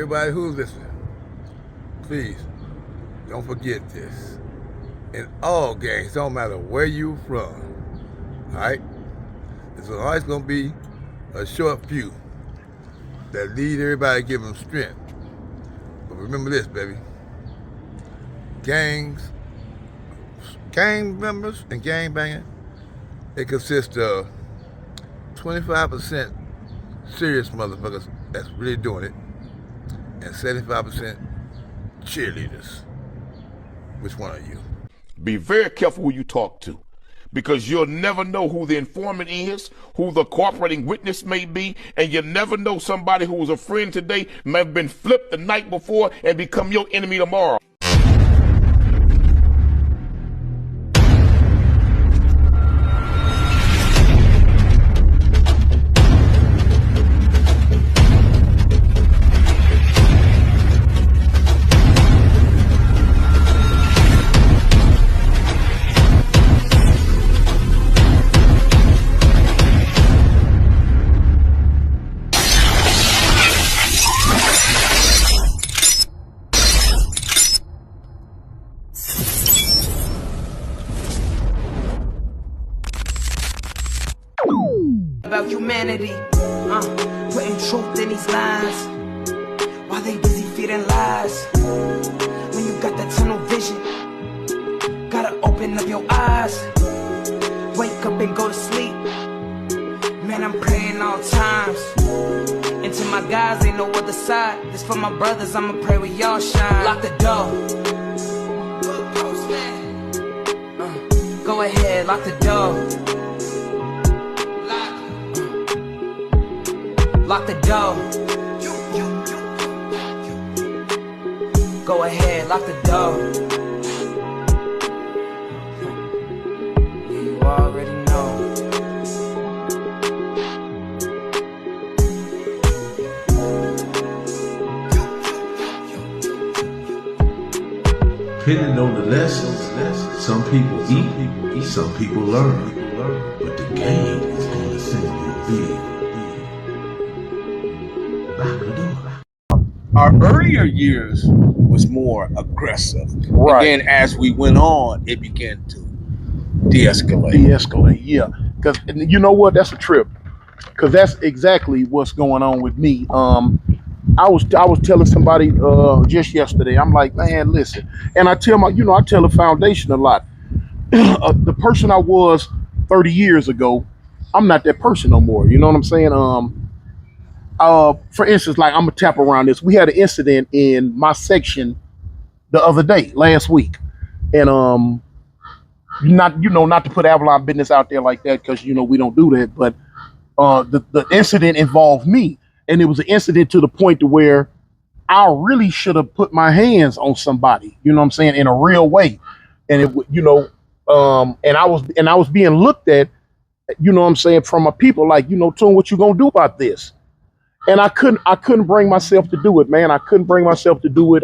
everybody who's listening, please don't forget this. In all gangs, don't matter where you from, all right? There's always going to be a short few that lead everybody, give them strength. But remember this, baby. Gang members and gang banging, it consists of 25% serious motherfuckers that's really doing it, and 75% cheerleaders. Which one are you? Be very careful who you talk to, because you'll never know who the informant is, who the cooperating witness may be, and you never know somebody who was a friend today may have been flipped the night before and become your enemy tomorrow. About humanity, putting truth in these lies, while they busy feeding lies. When you got that tunnel vision, gotta open up your eyes. Wake up and go to sleep. Man, I'm praying all times. And to my guys, ain't no other side. This for my brothers, I'ma pray with y'all shine. Lock the door. Go ahead, lock the door. Lock the door. Go ahead, lock the door. Yeah, you already know. Depending on the lessons, some people eat, some people learn. But the game is going to send you big. Our earlier years was more aggressive. Right. And then as we went on, it began to de-escalate. De-escalate, yeah. Because you know what? That's a trip. Because that's exactly what's going on with me. I was telling somebody just yesterday. I'm like, man, listen. And I tell I tell the foundation a lot. The person I was 30 years ago, I'm not that person no more. You know what I'm saying? For instance, like I'm gonna tap around this. We had an incident in my section the other day, last week, and not to put Avalon business out there like that, because we don't do that. But the incident involved me, and it was an incident to the point to where I really should have put my hands on somebody. You know what I'm saying, in a real way, and it and I was being looked at. You know what I'm saying, from my people, like, Tune, what you gonna do about this? And I couldn't bring myself to do it, man. I couldn't bring myself to do it.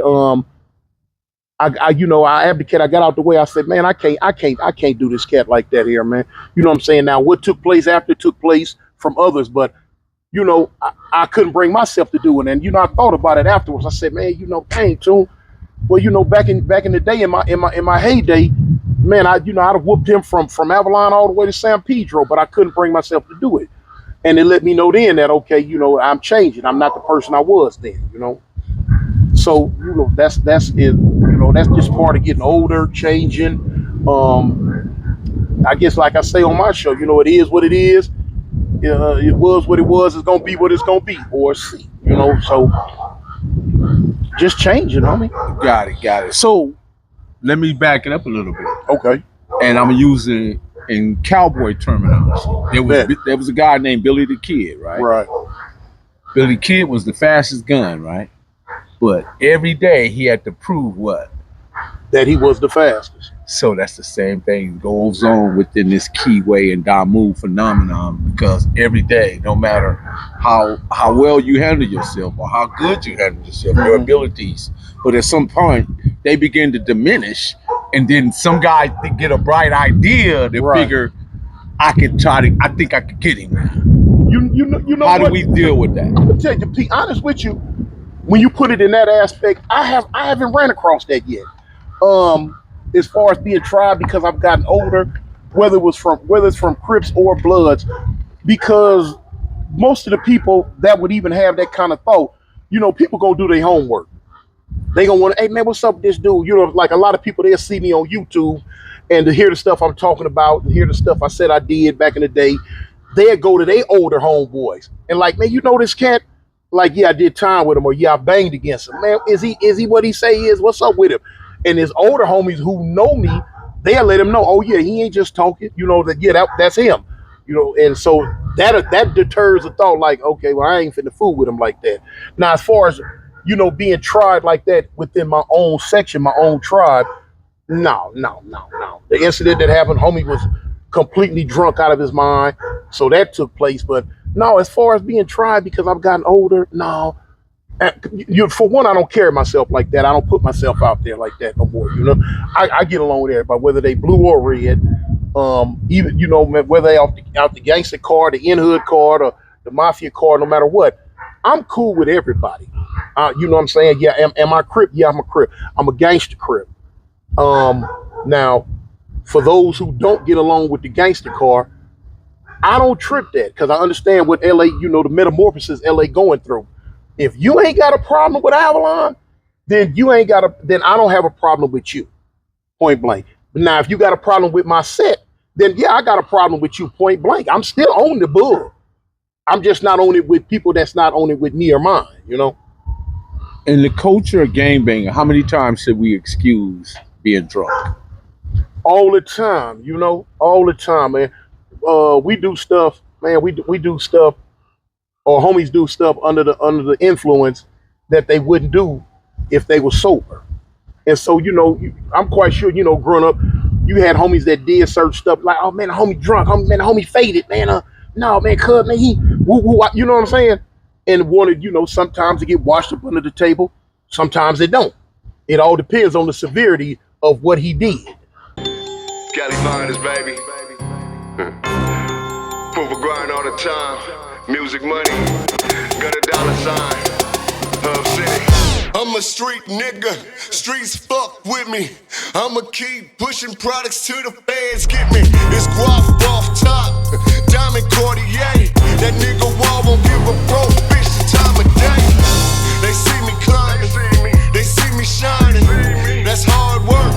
I abdicated. I got out the way. I said, man, I can't do this cat like that here, man. You know what I'm saying? Now, what took place after took place from others, but I couldn't bring myself to do it. And I thought about it afterwards. I said, man, dang, Tune. Well, back in the day, in my heyday, man, I'd have whooped him from Avalon all the way to San Pedro, but I couldn't bring myself to do it. And it let me know then that, okay, I'm changing. I'm not the person I was then, So, that's it. That's just part of getting older, changing. I guess, like I say on my show, it is what it is. It was what it was. It's going to be what it's going to be, or see, so just changing, homie. Got it. So let me back it up a little bit. Okay. And I'm using in cowboy terminology. There was a guy named Billy the Kid, right? Right. Billy the Kid was the fastest gun, right? But every day he had to prove what? That he was the fastest. So that's the same thing goes on within this Keyway and Damu phenomenon, because every day, no matter how well you handle yourself or how good you handle yourself, your abilities, but at some point they begin to diminish. And then some guy get a bright idea to figure, I think I could get him now. You know How do we deal with that? I'm gonna tell you, to be honest with you, when you put it in that aspect, I haven't ran across that yet. As far as being tried because I've gotten older, whether it's from Crips or Bloods, because most of the people that would even have that kind of thought, people gonna do their homework. They gonna want, hey man, what's up with this dude? Like a lot of people, they'll see me on YouTube, and to hear the stuff I'm talking about, to hear the stuff I said I did back in the day, they'll go to their older homeboys and like, man, this cat? Like, yeah, I did time with him, or yeah, I banged against him. Man, is he what he say he is? What's up with him? And his older homies who know me, they'll let him know, oh yeah, he ain't just talking, that's him. And so that deters the thought, like, okay, well, I ain't finna fool with him like that. Now, as far as, being tried like that within my own section, my own tribe, no. The incident that happened, homie was completely drunk out of his mind, so that took place. But no, as far as being tried because I've gotten older, no. For one, I don't carry myself like that. I don't put myself out there like that no more. I get along with everybody, whether they blue or red. Even whether they out the Gangsta card, the N-Hood card, or the Mafia card, no matter what, I'm cool with everybody. You know what I'm saying? Yeah, am I Crip? Yeah, I'm a Crip. I'm a Gangsta Crip. Now, for those who don't get along with the Gangsta card, I don't trip that because I understand what LA, the metamorphosis LA going through. If you ain't got a problem with Avalon, then I don't have a problem with you, point blank. But now, if you got a problem with my set, then yeah, I got a problem with you, point blank. I'm still on the bull. I'm just not on it with people that's not on it with me or mine, In the culture of gangbanging, how many times should we excuse being drunk? All the time, all the time, man. We do stuff, man. We do stuff, or homies do stuff under the influence that they wouldn't do if they were sober. And so, I'm quite sure, growing up, you had homies that did certain stuff like, oh man, the homie drunk, the homie faded, man. No, man, cuz, man, he, woo, you know what I'm saying? And wanted, sometimes to get washed up under the table, sometimes it don't. It all depends on the severity of what he did. Cali Finders, baby. Proof of grind all the time. Music money. Got a dollar sign. Hub City. I'm a street nigga, streets fuck with me. I'ma keep pushing products till the fans get me. It's guap off top, diamond Cartier. That nigga wall won't give a bro fish the time of day. They see me climbing, they see me shining. That's hard work,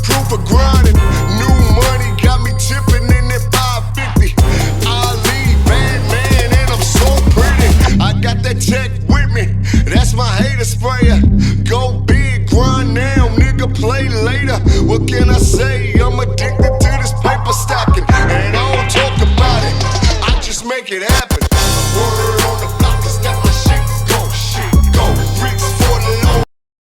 proof of grinding. New money got me tipping in that 550. I lead bad man and I'm so pretty. I got that tech with me, that's my hater sprayer. Go big, grind now, nigga, play later. What can I say? I'm addicted to this paper stacking, and I don't talk about it, I just make it happen. Word